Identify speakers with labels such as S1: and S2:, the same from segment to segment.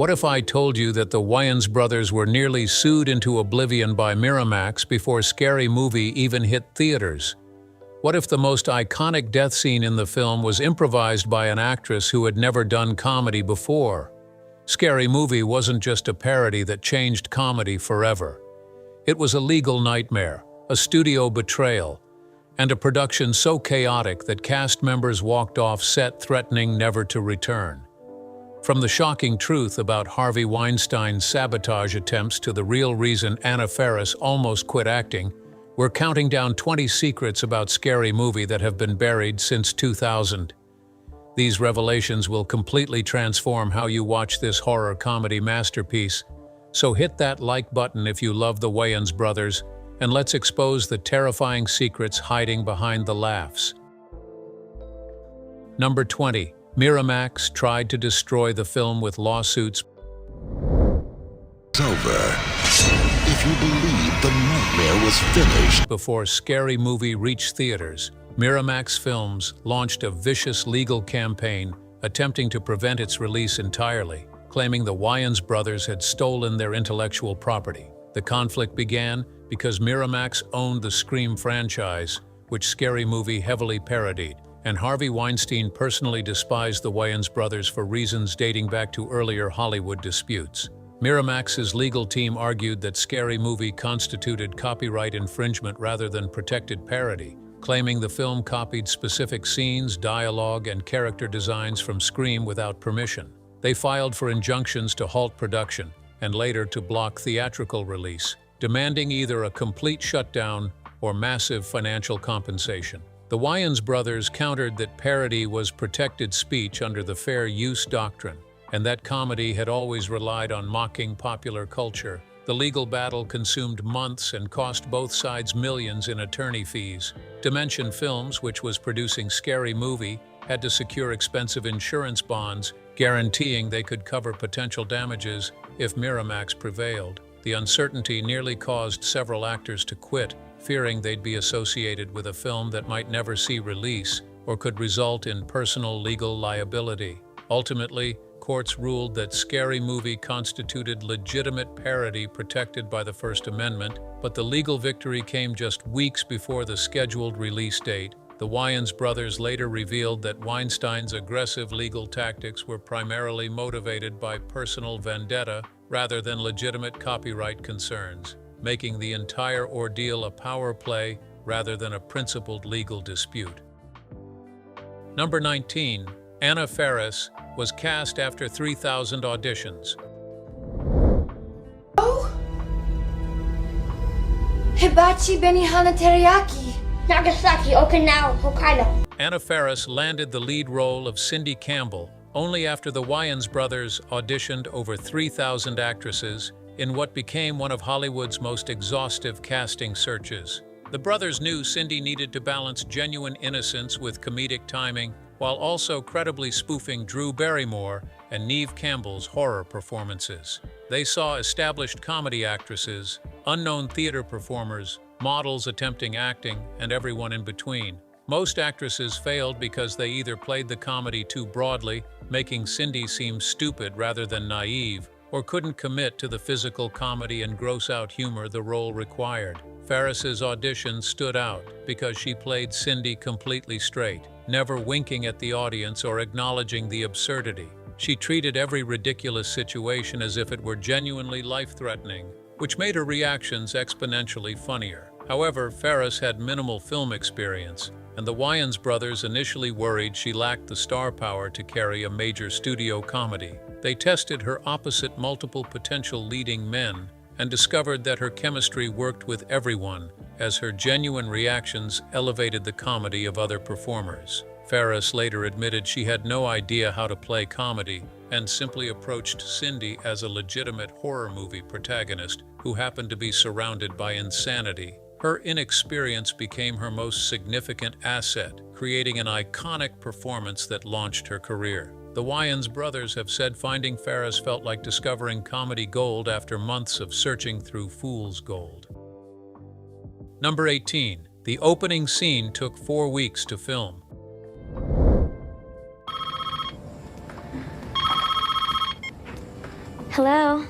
S1: What if I told you that the Wayans brothers were nearly sued into oblivion by Miramax before Scary Movie even hit theaters? What if the most iconic death scene in the film was improvised by an actress who had never done comedy before? Scary Movie wasn't just a parody that changed comedy forever. It was a legal nightmare, a studio betrayal, and a production so chaotic that cast members walked off set threatening never to return. From the shocking truth about Harvey Weinstein's sabotage attempts to the real reason Anna Faris almost quit acting, we're counting down 20 secrets about Scary Movie that have been buried since 2000. These revelations will completely transform how you watch this horror comedy masterpiece. So hit that like button if you love the Wayans brothers, and let's expose the terrifying secrets hiding behind the laughs. Number 20. Miramax tried to destroy the film with lawsuits.
S2: It's over. If you believe the nightmare was finished.
S1: Before Scary Movie reached theaters, Miramax Films launched a vicious legal campaign attempting to prevent its release entirely, claiming the Wayans brothers had stolen their intellectual property. The conflict began because Miramax owned the Scream franchise, which Scary Movie heavily parodied, and Harvey Weinstein personally despised the Wayans brothers for reasons dating back to earlier Hollywood disputes. Miramax's legal team argued that Scary Movie constituted copyright infringement rather than protected parody, claiming the film copied specific scenes, dialogue, and character designs from Scream without permission. They filed for injunctions to halt production and later to block theatrical release, demanding either a complete shutdown or massive financial compensation. The Wayans brothers countered that parody was protected speech under the fair use doctrine, and that comedy had always relied on mocking popular culture. The legal battle consumed months and cost both sides millions in attorney fees. Dimension Films, which was producing Scary Movie, had to secure expensive insurance bonds, guaranteeing they could cover potential damages if Miramax prevailed. The uncertainty nearly caused several actors to quit, fearing they'd be associated with a film that might never see release or could result in personal legal liability. Ultimately, courts ruled that Scary Movie constituted legitimate parody protected by the First Amendment, but the legal victory came just weeks before the scheduled release date. The Wayans brothers later revealed that Weinstein's aggressive legal tactics were primarily motivated by personal vendetta rather than legitimate copyright concerns, making the entire ordeal a power play rather than a principled legal dispute. Number 19. Anna Faris was cast after 3,000 auditions.
S3: Oh! Hibachi Benihana Teriyaki.
S4: Nagasaki, Okinawa, Hokkaido.
S1: Anna Faris landed the lead role of Cindy Campbell only after the Wayans brothers auditioned over 3,000 actresses in what became one of Hollywood's most exhaustive casting searches. The brothers knew Cindy needed to balance genuine innocence with comedic timing, while also credibly spoofing Drew Barrymore and Neve Campbell's horror performances. They saw established comedy actresses, unknown theater performers, models attempting acting, and everyone in between. Most actresses failed because they either played the comedy too broadly, making Cindy seem stupid rather than naive, or couldn't commit to the physical comedy and gross-out humor the role required. Faris's audition stood out because she played Cindy completely straight, never winking at the audience or acknowledging the absurdity. She treated every ridiculous situation as if it were genuinely life-threatening, which made her reactions exponentially funnier. However, Faris had minimal film experience, and the Wayans brothers initially worried she lacked the star power to carry a major studio comedy. They tested her opposite multiple potential leading men and discovered that her chemistry worked with everyone, as her genuine reactions elevated the comedy of other performers. Faris later admitted she had no idea how to play comedy and simply approached Cindy as a legitimate horror movie protagonist who happened to be surrounded by insanity. Her inexperience became her most significant asset, creating an iconic performance that launched her career. The Wayans brothers have said finding Faris felt like discovering comedy gold after months of searching through fool's gold. Number 18. The opening scene took 4 weeks to film.
S4: Hello.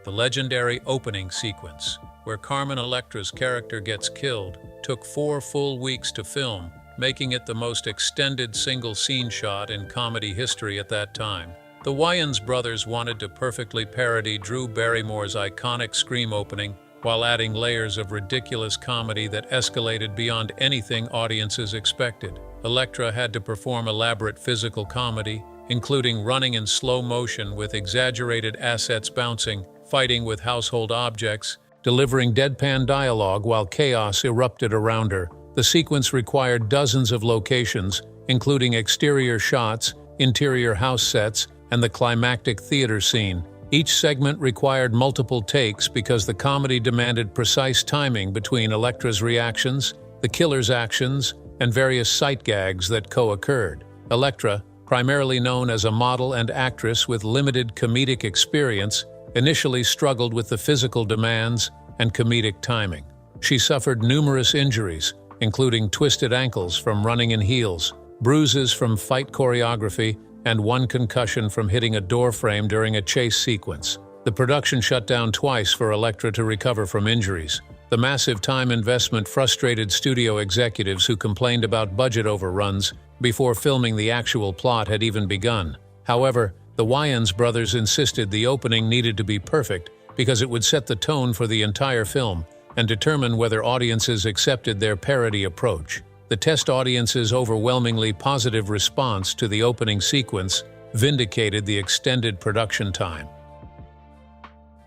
S1: The legendary opening sequence, where Carmen Electra's character gets killed, took 4 full weeks to film, making it the most extended single-scene shot in comedy history at that time. The Wayans brothers wanted to perfectly parody Drew Barrymore's iconic Scream opening, while adding layers of ridiculous comedy that escalated beyond anything audiences expected. Electra had to perform elaborate physical comedy, including running in slow motion with exaggerated assets bouncing, fighting with household objects, delivering deadpan dialogue while chaos erupted around her. The sequence required dozens of locations, including exterior shots, interior house sets, and the climactic theater scene. Each segment required multiple takes because the comedy demanded precise timing between Electra's reactions, the killer's actions, and various sight gags that co-occurred. Electra, primarily known as a model and actress with limited comedic experience, initially struggled with the physical demands and comedic timing. She suffered numerous injuries, including twisted ankles from running in heels, bruises from fight choreography, and 1 concussion from hitting a door frame during a chase sequence. The production shut down twice for Electra to recover from injuries. The massive time investment frustrated studio executives who complained about budget overruns before filming the actual plot had even begun. However, the Wayans brothers insisted the opening needed to be perfect because it would set the tone for the entire film and determine whether audiences accepted their parody approach. The test audience's overwhelmingly positive response to the opening sequence vindicated the extended production time.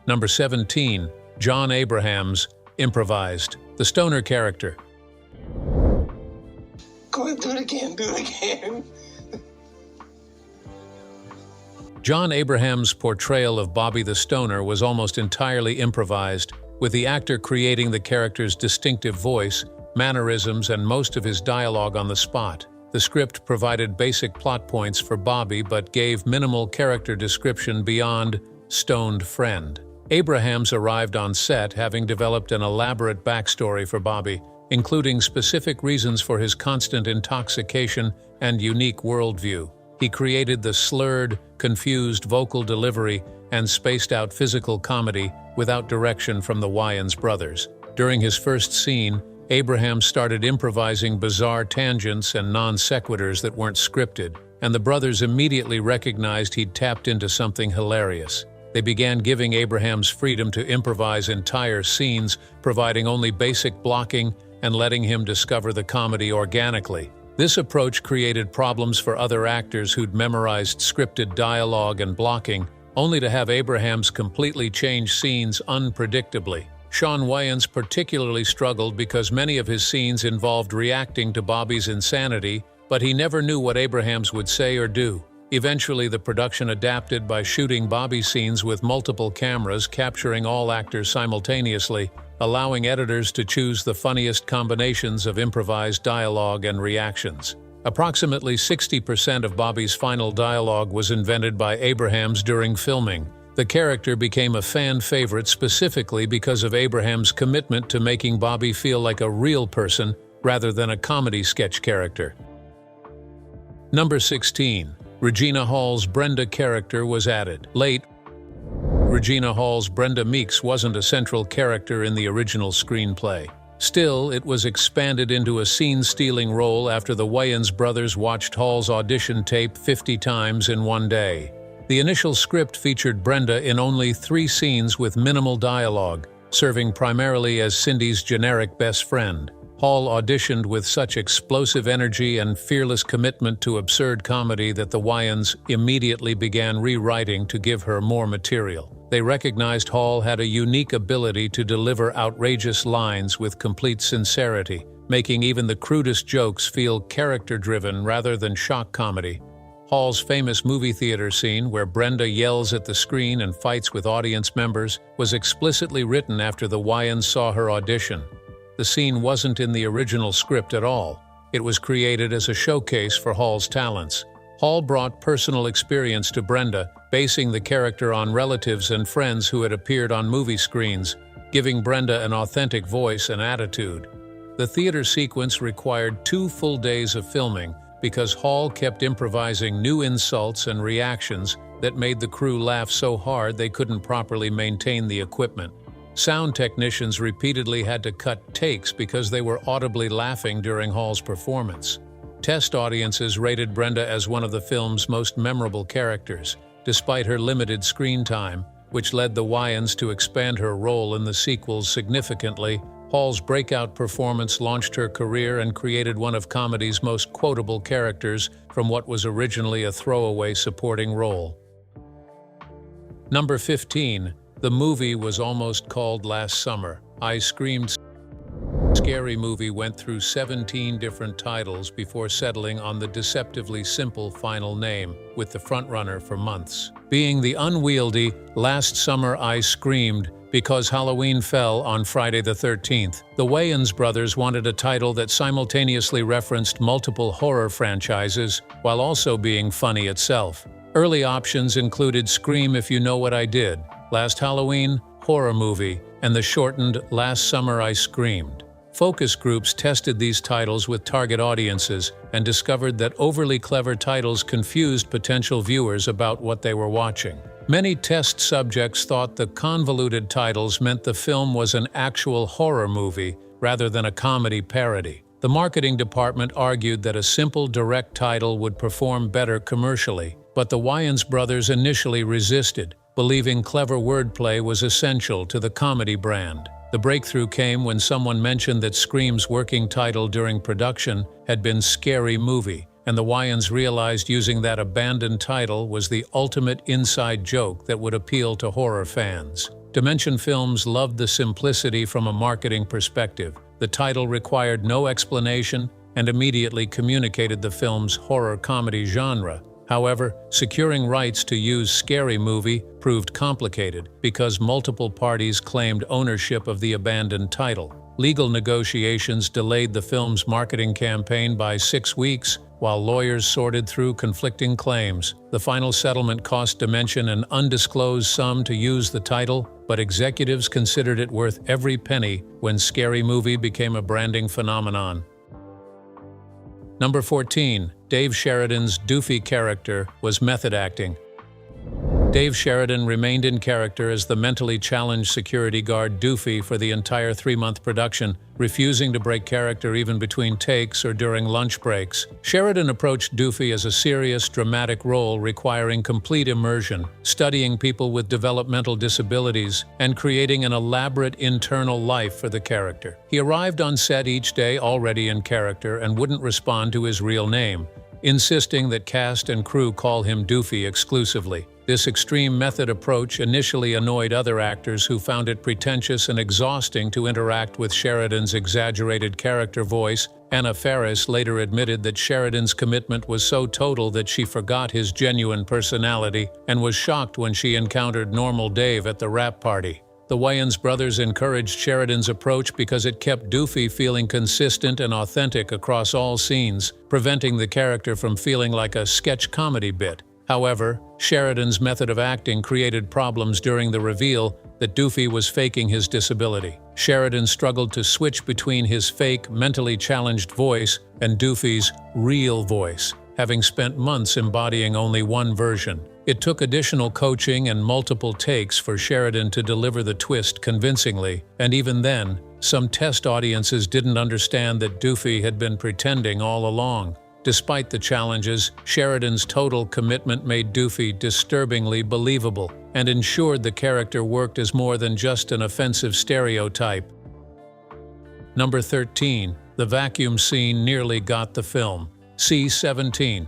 S1: Number 17. John Abraham's improvised. The stoner character.
S5: Go ahead, do it again.
S1: John Abraham's portrayal of Bobby the Stoner was almost entirely improvised, with the actor creating the character's distinctive voice, mannerisms, and most of his dialogue on the spot. The script provided basic plot points for Bobby but gave minimal character description beyond stoned friend. Abrahams arrived on set having developed an elaborate backstory for Bobby, including specific reasons for his constant intoxication and unique worldview. He created the slurred, confused vocal delivery and spaced-out physical comedy without direction from the Wayans brothers. During his first scene, Abraham started improvising bizarre tangents and non-sequiturs that weren't scripted, and the brothers immediately recognized he'd tapped into something hilarious. They began giving Abraham's freedom to improvise entire scenes, providing only basic blocking and letting him discover the comedy organically. This approach created problems for other actors who'd memorized scripted dialogue and blocking, only to have Abrahams completely change scenes unpredictably. Shawn Wayans particularly struggled because many of his scenes involved reacting to Bobby's insanity, but he never knew what Abrahams would say or do. Eventually, the production adapted by shooting Bobby scenes with multiple cameras capturing all actors simultaneously, allowing editors to choose the funniest combinations of improvised dialogue and reactions. Approximately 60% of Bobby's final dialogue was invented by Abrahams during filming. The character became a fan favorite specifically because of Abraham's commitment to making Bobby feel like a real person rather than a comedy sketch character. Number 16. Regina Hall's Brenda character was added. Late, Regina Hall's Brenda Meeks wasn't a central character in the original screenplay. Still, it was expanded into a scene-stealing role after the Wayans brothers watched Hall's audition tape 50 times in one day. The initial script featured Brenda in only 3 scenes with minimal dialogue, serving primarily as Cindy's generic best friend. Hall auditioned with such explosive energy and fearless commitment to absurd comedy that the Wayans immediately began rewriting to give her more material. They recognized Hall had a unique ability to deliver outrageous lines with complete sincerity, making even the crudest jokes feel character-driven rather than shock comedy. Hall's famous movie theater scene, where Brenda yells at the screen and fights with audience members, was explicitly written after the Wayans saw her audition. The scene wasn't in the original script at all. It was created as a showcase for Hall's talents. Hall brought personal experience to Brenda, basing the character on relatives and friends who had appeared on movie screens, giving Brenda an authentic voice and attitude. The theater sequence required 2 full days of filming because Hall kept improvising new insults and reactions that made the crew laugh so hard they couldn't properly maintain the equipment. Sound technicians repeatedly had to cut takes because they were audibly laughing during Hall's performance. Test audiences rated Brenda as one of the film's most memorable characters, despite her limited screen time, which led the Wayans to expand her role in the sequels significantly. Hall's breakout performance launched her career and created one of comedy's most quotable characters from what was originally a throwaway supporting role. Number 15. The movie was almost called Last Summer. I Screamed. Scary Movie went through 17 different titles before settling on the deceptively simple final name, with the frontrunner for months being the unwieldy Last Summer I Screamed. Because Halloween fell on Friday the 13th, the Wayans brothers wanted a title that simultaneously referenced multiple horror franchises while also being funny itself. Early options included Scream If You Know What I Did, Last Halloween, Horror Movie, and the shortened Last Summer I Screamed. Focus groups tested these titles with target audiences and discovered that overly clever titles confused potential viewers about what they were watching. Many test subjects thought the convoluted titles meant the film was an actual horror movie rather than a comedy parody. The marketing department argued that a simple, direct title would perform better commercially, but the Wayans brothers initially resisted, believing clever wordplay was essential to the comedy brand. The breakthrough came when someone mentioned that Scream's working title during production had been Scary Movie, and the Wayans realized using that abandoned title was the ultimate inside joke that would appeal to horror fans. Dimension Films loved the simplicity from a marketing perspective. The title required no explanation and immediately communicated the film's horror comedy genre. However, securing rights to use Scary Movie proved complicated because multiple parties claimed ownership of the abandoned title. Legal negotiations delayed the film's marketing campaign by 6 weeks, while lawyers sorted through conflicting claims. The final settlement cost Dimension an undisclosed sum to use the title, but executives considered it worth every penny when Scary Movie became a branding phenomenon. Number 14. Dave Sheridan's doofy character was method acting. Dave Sheridan remained in character as the mentally challenged security guard Doofy for the entire 3-month production, refusing to break character even between takes or during lunch breaks. Sheridan approached Doofy as a serious, dramatic role requiring complete immersion, studying people with developmental disabilities, and creating an elaborate internal life for the character. He arrived on set each day already in character and wouldn't respond to his real name, insisting that cast and crew call him Doofy exclusively. This extreme method approach initially annoyed other actors who found it pretentious and exhausting to interact with Sheridan's exaggerated character voice. Anna Faris later admitted that Sheridan's commitment was so total that she forgot his genuine personality and was shocked when she encountered normal Dave at the rap party. The Wayans brothers encouraged Sheridan's approach because it kept Doofy feeling consistent and authentic across all scenes, preventing the character from feeling like a sketch comedy bit. However, Sheridan's method of acting created problems during the reveal that Doofy was faking his disability. Sheridan struggled to switch between his fake, mentally challenged voice and Doofy's real voice, having spent months embodying only one version. It took additional coaching and multiple takes for Sheridan to deliver the twist convincingly, and even then, some test audiences didn't understand that Doofy had been pretending all along. Despite the challenges, Sheridan's total commitment made Doofy disturbingly believable and ensured the character worked as more than just an offensive stereotype. Number 13. The vacuum scene nearly got the film. C-17.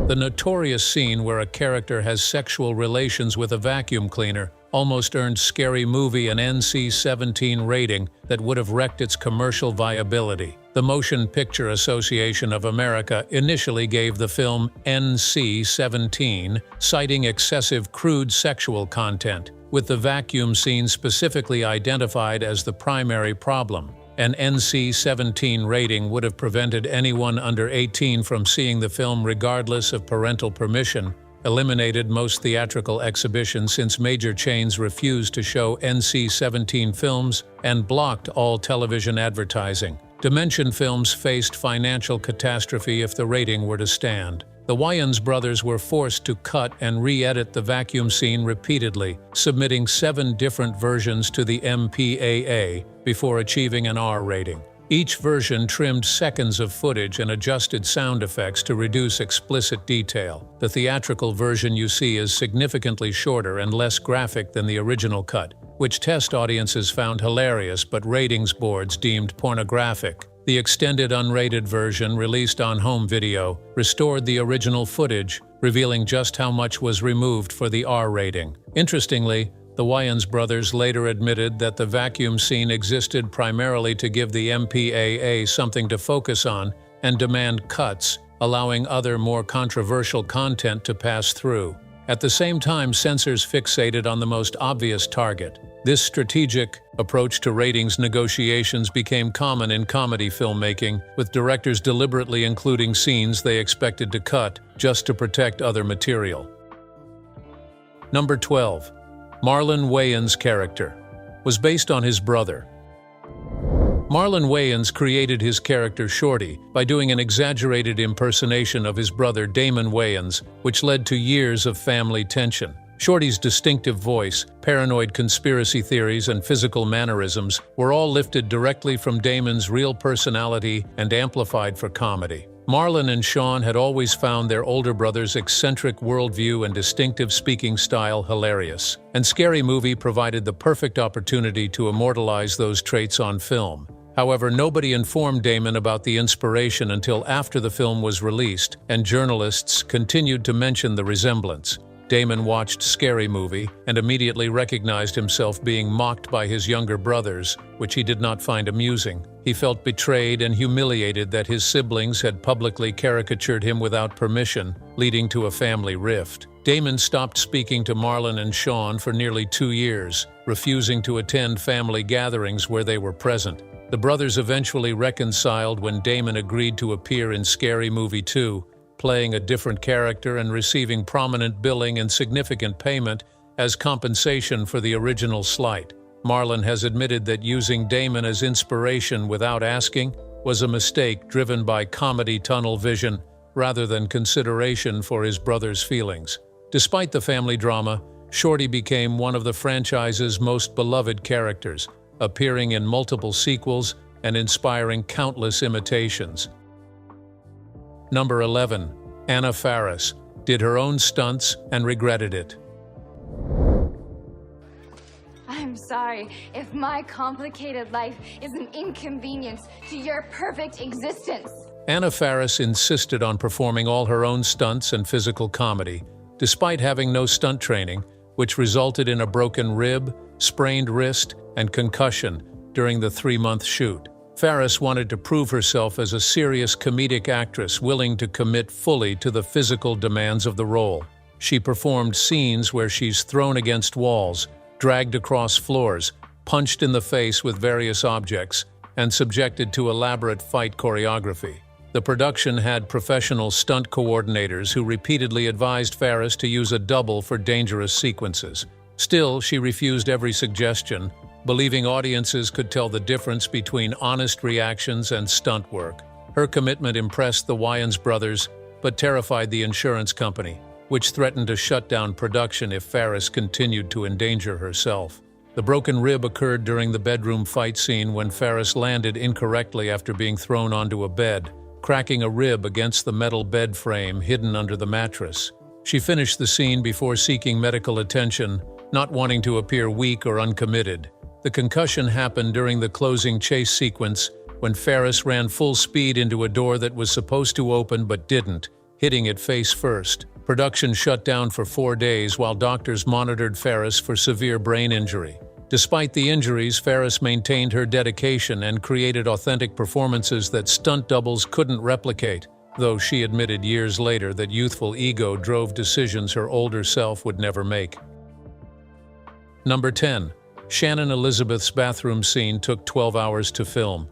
S1: The notorious scene where a character has sexual relations with a vacuum cleaner almost earned Scary Movie an NC-17 rating that would have wrecked its commercial viability. The Motion Picture Association of America initially gave the film NC-17, citing excessive crude sexual content, with the vacuum scene specifically identified as the primary problem. An NC-17 rating would have prevented anyone under 18 from seeing the film regardless of parental permission, eliminated most theatrical exhibitions since major chains refused to show NC-17 films, and blocked all television advertising. Dimension Films faced financial catastrophe if the rating were to stand. The Wayans brothers were forced to cut and re-edit the vacuum scene repeatedly, submitting 7 different versions to the MPAA before achieving an R rating. Each version trimmed seconds of footage and adjusted sound effects to reduce explicit detail. The theatrical version you see is significantly shorter and less graphic than the original cut, which test audiences found hilarious but ratings boards deemed pornographic. The extended unrated version, released on home video, restored the original footage, revealing just how much was removed for the R rating. Interestingly, the Wayans brothers later admitted that the vacuum scene existed primarily to give the MPAA something to focus on and demand cuts, allowing other more controversial content to pass through. At the same time, censors fixated on the most obvious target. This strategic approach to ratings negotiations became common in comedy filmmaking, with directors deliberately including scenes they expected to cut just to protect other material. Number 12. Marlon Wayans' character was based on his brother. Marlon Wayans created his character Shorty by doing an exaggerated impersonation of his brother Damon Wayans, which led to years of family tension. Shorty's distinctive voice, paranoid conspiracy theories, and physical mannerisms were all lifted directly from Damon's real personality and amplified for comedy. Marlon and Sean had always found their older brother's eccentric worldview and distinctive speaking style hilarious, and Scary Movie provided the perfect opportunity to immortalize those traits on film. However, nobody informed Damon about the inspiration until after the film was released, and journalists continued to mention the resemblance. Damon watched Scary Movie and immediately recognized himself being mocked by his younger brothers, which he did not find amusing. He felt betrayed and humiliated that his siblings had publicly caricatured him without permission, leading to a family rift. Damon stopped speaking to Marlon and Sean for nearly 2 years, refusing to attend family gatherings where they were present. The brothers eventually reconciled when Damon agreed to appear in Scary Movie 2, playing a different character and receiving prominent billing and significant payment as compensation for the original slight. Marlon has admitted that using Damon as inspiration without asking was a mistake driven by comedy tunnel vision rather than consideration for his brother's feelings. Despite the family drama, Shorty became one of the franchise's most beloved characters, appearing in multiple sequels and inspiring countless imitations. Number 11. Anna Faris did her own stunts and regretted it.
S3: I'm sorry if my complicated life is an inconvenience to your perfect existence.
S1: Anna Faris insisted on performing all her own stunts and physical comedy, despite having no stunt training, which resulted in a broken rib, sprained wrist, and concussion during the 3-month shoot. Faris wanted to prove herself as a serious comedic actress willing to commit fully to the physical demands of the role. She performed scenes where she's thrown against walls, dragged across floors, punched in the face with various objects, and subjected to elaborate fight choreography. The production had professional stunt coordinators who repeatedly advised Faris to use a double for dangerous sequences. Still, she refused every suggestion, believing audiences could tell the difference between honest reactions and stunt work. Her commitment impressed the Wayans brothers, but terrified the insurance company, which threatened to shut down production if Faris continued to endanger herself. The broken rib occurred during the bedroom fight scene when Faris landed incorrectly after being thrown onto a bed, cracking a rib against the metal bed frame hidden under the mattress. She finished the scene before seeking medical attention, not wanting to appear weak or uncommitted. The concussion happened during the closing chase sequence when Faris ran full speed into a door that was supposed to open but didn't, hitting it face first. Production shut down for 4 days while doctors monitored Faris for severe brain injury. Despite the injuries, Faris maintained her dedication and created authentic performances that stunt doubles couldn't replicate, though she admitted years later that youthful ego drove decisions her older self would never make. Number 10. Shannon Elizabeth's bathroom scene took 12 hours to film.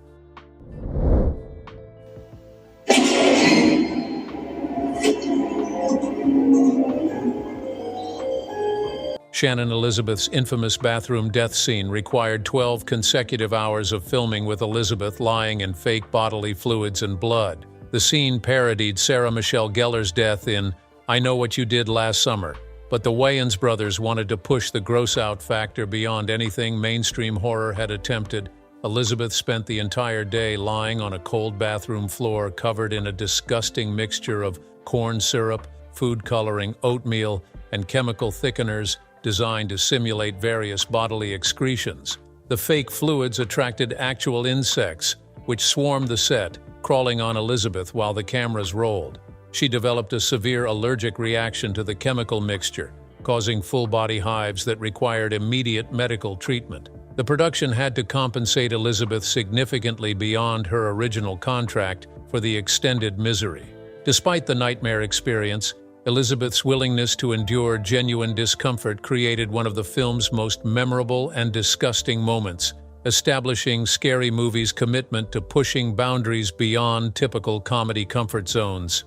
S1: Shannon Elizabeth's infamous bathroom death scene required 12 consecutive hours of filming with Elizabeth lying in fake bodily fluids and blood. The scene parodied Sarah Michelle Gellar's death in I Know What You Did Last Summer, but the Wayans brothers wanted to push the gross-out factor beyond anything mainstream horror had attempted. Elizabeth spent the entire day lying on a cold bathroom floor covered in a disgusting mixture of corn syrup, food coloring, oatmeal, and chemical thickeners designed to simulate various bodily excretions. The fake fluids attracted actual insects, which swarmed the set, crawling on Elizabeth while the cameras rolled. She developed a severe allergic reaction to the chemical mixture, causing full-body hives that required immediate medical treatment. The production had to compensate Elizabeth significantly beyond her original contract for the extended misery. Despite the nightmare experience, Elizabeth's willingness to endure genuine discomfort created one of the film's most memorable and disgusting moments, establishing Scary Movie's commitment to pushing boundaries beyond typical comedy comfort zones.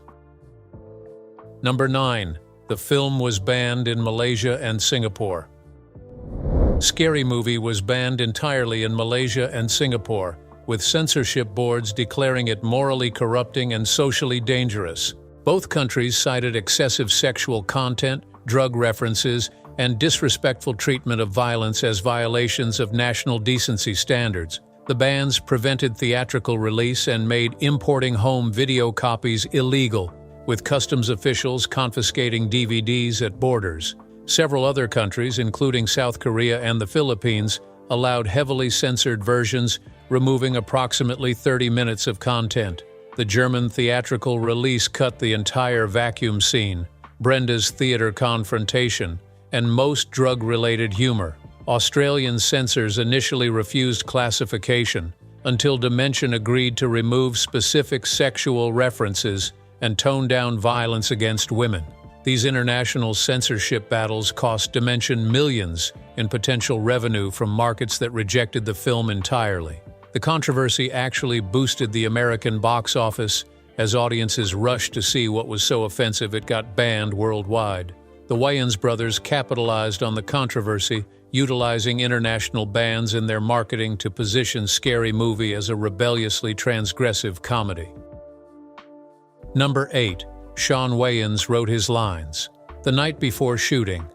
S1: Number 9. The film was banned in Malaysia and Singapore. Scary Movie was banned entirely in Malaysia and Singapore, with censorship boards declaring it morally corrupting and socially dangerous. Both countries cited excessive sexual content, drug references, and disrespectful treatment of violence as violations of national decency standards. The bans prevented theatrical release and made importing home video copies illegal, with customs officials confiscating DVDs at borders. Several other countries, including South Korea and the Philippines, allowed heavily censored versions, removing approximately 30 minutes of content. The German theatrical release cut the entire vacuum scene, Brenda's theater confrontation, and most drug-related humor. Australian censors initially refused classification until Dimension agreed to remove specific sexual references and tone down violence against women. These international censorship battles cost Dimension millions in potential revenue from markets that rejected the film entirely. The controversy actually boosted the American box office as audiences rushed to see what was so offensive it got banned worldwide. The Wayans brothers capitalized on the controversy, utilizing international bans in their marketing to position Scary Movie as a rebelliously transgressive comedy. Number 8. Sean Wayans wrote his lines. The night before shooting.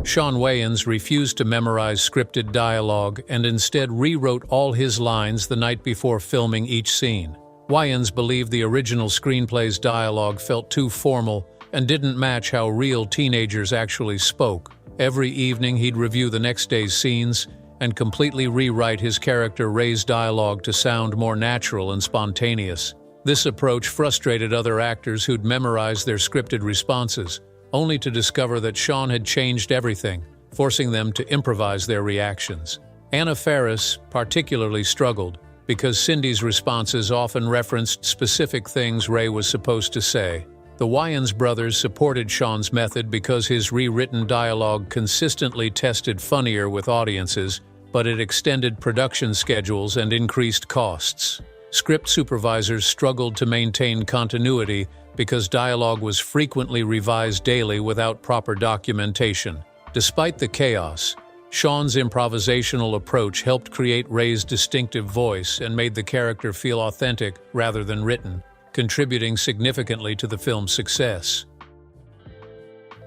S1: Sean Wayans refused to memorize scripted dialogue and instead rewrote all his lines the night before filming each scene. Wayans believed the original screenplay's dialogue felt too formal and didn't match how real teenagers actually spoke. Every evening he'd review the next day's scenes and completely rewrite his character Ray's dialogue to sound more natural and spontaneous. This approach frustrated other actors who'd memorized their scripted responses, only to discover that Sean had changed everything, forcing them to improvise their reactions. Anna Faris particularly struggled, because Cindy's responses often referenced specific things Ray was supposed to say. The Wayans brothers supported Sean's method because his rewritten dialogue consistently tested funnier with audiences, but it extended production schedules and increased costs. Script supervisors struggled to maintain continuity because dialogue was frequently revised daily without proper documentation. Despite the chaos, Sean's improvisational approach helped create Ray's distinctive voice and made the character feel authentic rather than written, contributing significantly to the film's success.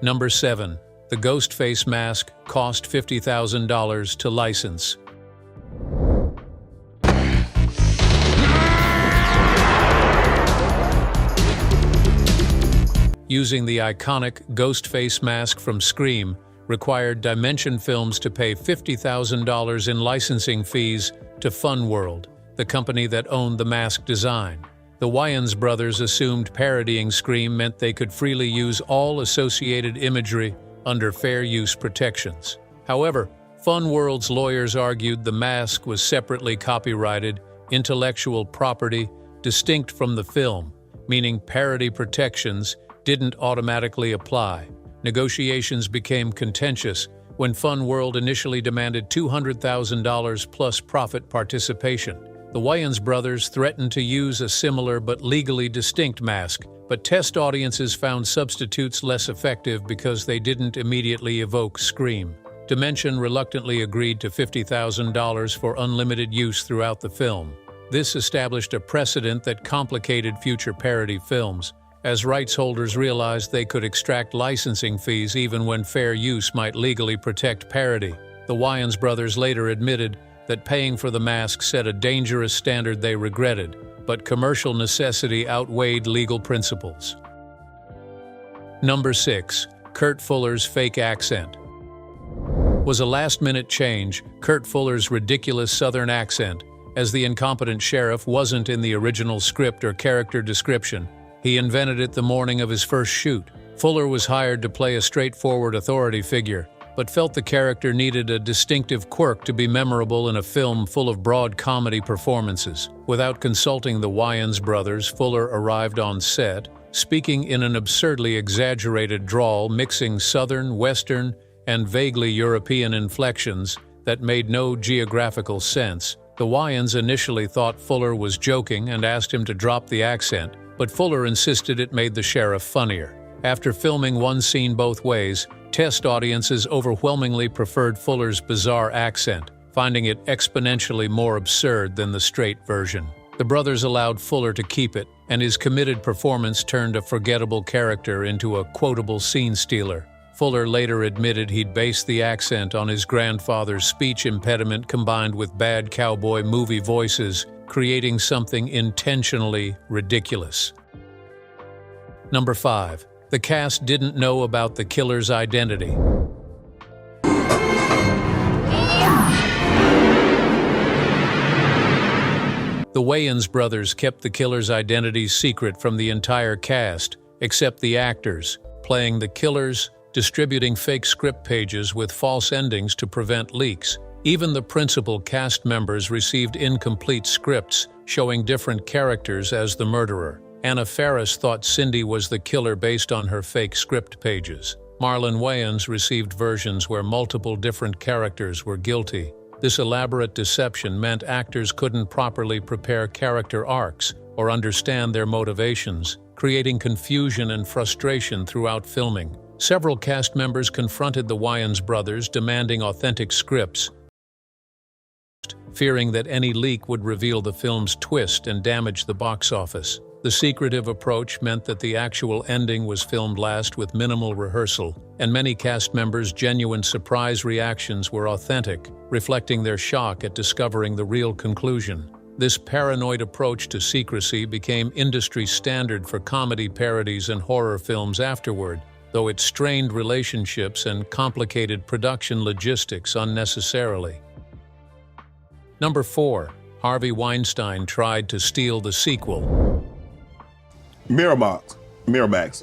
S1: Number 7. The ghost face mask cost $50,000 to license. Using the iconic ghost face mask from Scream required Dimension Films to pay $50,000 in licensing fees to Fun World, the company that owned the mask design. The Wayans brothers assumed parodying Scream meant they could freely use all associated imagery under fair use protections. However, Fun World's lawyers argued the mask was separately copyrighted, intellectual property, distinct from the film, meaning parody protections didn't automatically apply. Negotiations became contentious when Fun World initially demanded $200,000 plus profit participation. The Wayans brothers threatened to use a similar but legally distinct mask, but test audiences found substitutes less effective because they didn't immediately evoke Scream. Dimension reluctantly agreed to $50,000 for unlimited use throughout the film. This established a precedent that complicated future parody films, as rights holders realized they could extract licensing fees even when fair use might legally protect parody. The Wayans brothers later admitted that paying for the mask set a dangerous standard they regretted, but commercial necessity outweighed legal principles. Number 6. Kurt Fuller's fake accent. Was a last-minute change, Kurt Fuller's ridiculous Southern accent, as the incompetent sheriff wasn't in the original script or character description. He invented it the morning of his first shoot. Fuller was hired to play a straightforward authority figure, but felt the character needed a distinctive quirk to be memorable in a film full of broad comedy performances. Without consulting the Wayans brothers, Fuller arrived on set, speaking in an absurdly exaggerated drawl mixing Southern, Western, and vaguely European inflections that made no geographical sense. The Wayans initially thought Fuller was joking and asked him to drop the accent, but Fuller insisted it made the sheriff funnier. After filming one scene both ways, test audiences overwhelmingly preferred Fuller's bizarre accent, finding it exponentially more absurd than the straight version. The brothers allowed Fuller to keep it, and his committed performance turned a forgettable character into a quotable scene stealer. Fuller later admitted he'd based the accent on his grandfather's speech impediment combined with bad cowboy movie voices, creating something intentionally ridiculous. Number 5. The cast didn't know about the killer's identity. The Wayans brothers kept the killer's identity secret from the entire cast, except the actors, playing the killers, distributing fake script pages with false endings to prevent leaks. Even the principal cast members received incomplete scripts, showing different characters as the murderer. Anna Faris thought Cindy was the killer based on her fake script pages. Marlon Wayans received versions where multiple different characters were guilty. This elaborate deception meant actors couldn't properly prepare character arcs or understand their motivations, creating confusion and frustration throughout filming. Several cast members confronted the Wayans brothers demanding authentic scripts, fearing that any leak would reveal the film's twist and damage the box office. The secretive approach meant that the actual ending was filmed last with minimal rehearsal, and many cast members' genuine surprise reactions were authentic, reflecting their shock at discovering the real conclusion. This paranoid approach to secrecy became industry standard for comedy parodies and horror films afterward, though it strained relationships and complicated production logistics unnecessarily. Number 4. Harvey Weinstein tried to steal the sequel.
S6: Miramax.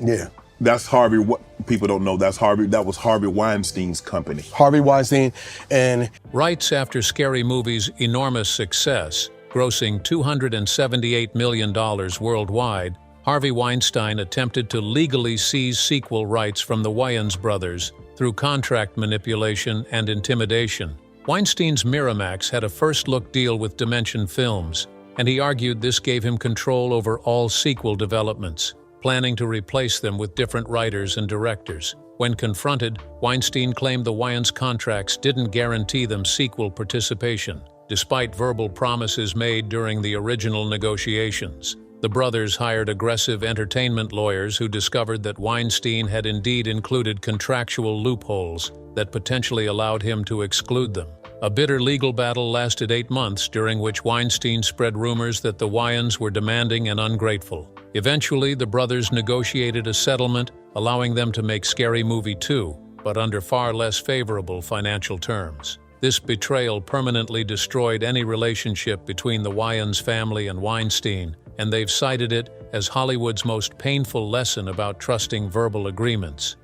S7: Yeah.
S6: That's Harvey. What people don't know, that was Harvey Weinstein's company.
S7: Harvey Weinstein and
S1: Rights after Scary Movie's enormous success, grossing $278 million worldwide, Harvey Weinstein attempted to legally seize sequel rights from the Wayans brothers through contract manipulation and intimidation. Weinstein's Miramax had a first-look deal with Dimension Films, and he argued this gave him control over all sequel developments, planning to replace them with different writers and directors. When confronted, Weinstein claimed the Wayans contracts didn't guarantee them sequel participation, despite verbal promises made during the original negotiations. The brothers hired aggressive entertainment lawyers who discovered that Weinstein had indeed included contractual loopholes that potentially allowed him to exclude them. A bitter legal battle lasted 8 months, during which Weinstein spread rumors that the Wayans were demanding and ungrateful. Eventually, the brothers negotiated a settlement, allowing them to make Scary Movie 2, but under far less favorable financial terms. This betrayal permanently destroyed any relationship between the Wayans family and Weinstein, and they've cited it as Hollywood's most painful lesson about trusting verbal agreements.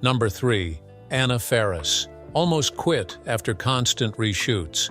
S1: Number 3. Anna Faris almost quit after constant reshoots.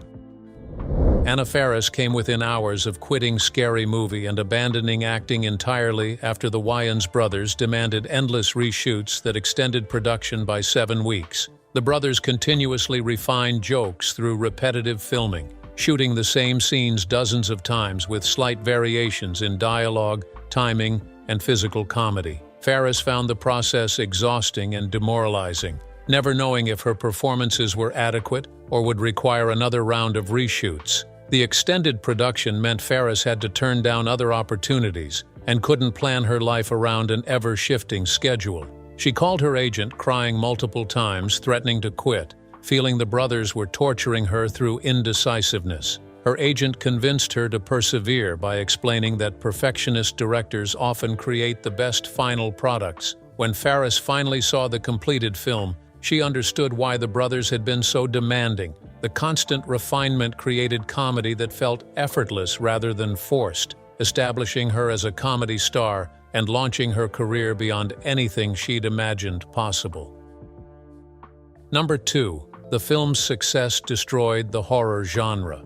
S1: Anna Faris came within hours of quitting Scary Movie and abandoning acting entirely after the Wayans brothers demanded endless reshoots that extended production by 7 weeks. The brothers continuously refined jokes through repetitive filming, shooting the same scenes dozens of times with slight variations in dialogue, timing, and physical comedy. Faris found the process exhausting and demoralizing, never knowing if her performances were adequate or would require another round of reshoots. The extended production meant Ferris had to turn down other opportunities and couldn't plan her life around an ever-shifting schedule. She called her agent, crying multiple times, threatening to quit, feeling the brothers were torturing her through indecisiveness. Her agent convinced her to persevere by explaining that perfectionist directors often create the best final products. When Ferris finally saw the completed film, she understood why the brothers had been so demanding. The constant refinement created comedy that felt effortless rather than forced, establishing her as a comedy star and launching her career beyond anything she'd imagined possible. Number 2. The film's success destroyed the horror genre.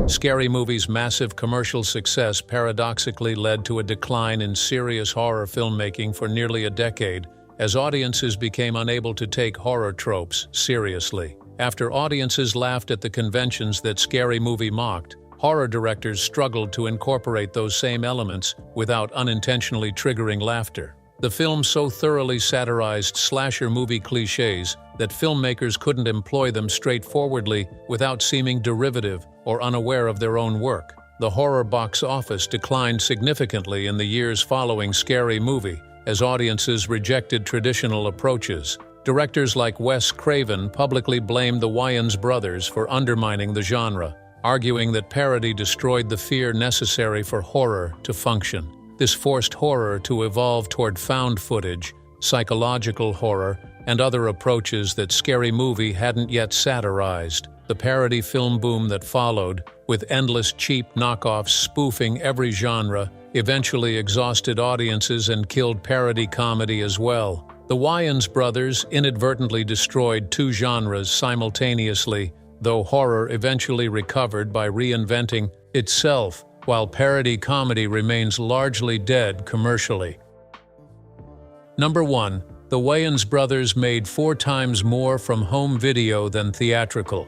S1: Scary Movie's massive commercial success paradoxically led to a decline in serious horror filmmaking for nearly a decade, as audiences became unable to take horror tropes seriously. After audiences laughed at the conventions that Scary Movie mocked, horror directors struggled to incorporate those same elements without unintentionally triggering laughter. The film so thoroughly satirized slasher movie cliches that filmmakers couldn't employ them straightforwardly without seeming derivative or unaware of their own work. The horror box office declined significantly in the years following Scary Movie, as audiences rejected traditional approaches. Directors like Wes Craven publicly blamed the Wayans brothers for undermining the genre, arguing that parody destroyed the fear necessary for horror to function. This forced horror to evolve toward found footage, psychological horror, and other approaches that Scary Movie hadn't yet satirized. The parody film boom that followed, with endless cheap knockoffs spoofing every genre, eventually exhausted audiences and killed parody comedy as well. The Wayans brothers inadvertently destroyed two genres simultaneously, though horror eventually recovered by reinventing itself, while parody comedy remains largely dead commercially. Number 1. The Wayans brothers made 4 times more from home video than theatrical.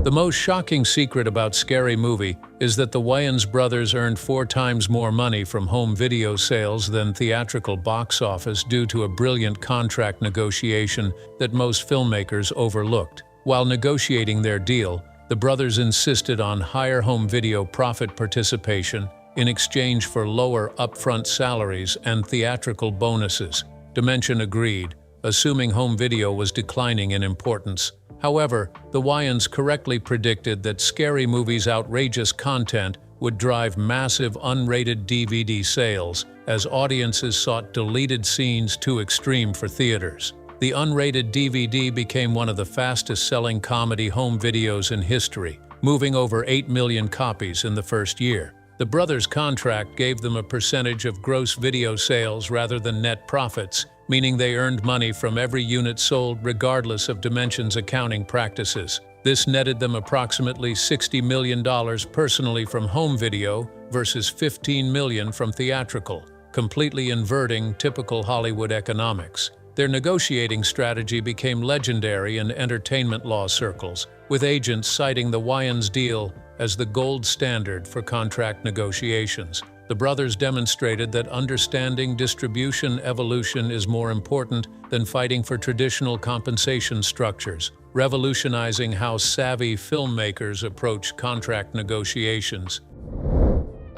S1: The most shocking secret about Scary Movie is that the Wayans brothers earned 4 times more money from home video sales than theatrical box office due to a brilliant contract negotiation that most filmmakers overlooked. While negotiating their deal, the brothers insisted on higher home video profit participation in exchange for lower upfront salaries and theatrical bonuses. Dimension agreed, assuming home video was declining in importance. However, the Wayans correctly predicted that Scary Movie's outrageous content would drive massive unrated DVD sales, as audiences sought deleted scenes too extreme for theaters. The unrated DVD became one of the fastest-selling comedy home videos in history, moving over 8 million copies in the first year. The brothers' contract gave them a percentage of gross video sales rather than net profits, meaning they earned money from every unit sold regardless of Dimension's accounting practices. This netted them approximately $60 million personally from home video versus $15 million from theatrical, completely inverting typical Hollywood economics. Their negotiating strategy became legendary in entertainment law circles, with agents citing the Wayans deal as the gold standard for contract negotiations. The brothers demonstrated that understanding distribution evolution is more important than fighting for traditional compensation structures, revolutionizing how savvy filmmakers approach contract negotiations.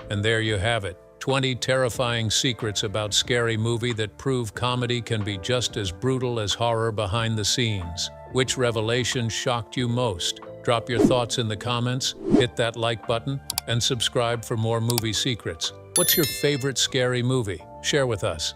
S1: And there you have it. 20 terrifying secrets about Scary Movie that prove comedy can be just as brutal as horror behind the scenes. Which revelation shocked you most? Drop your thoughts in the comments, hit that like button, and subscribe for more movie secrets. What's your favorite Scary Movie? Share with us.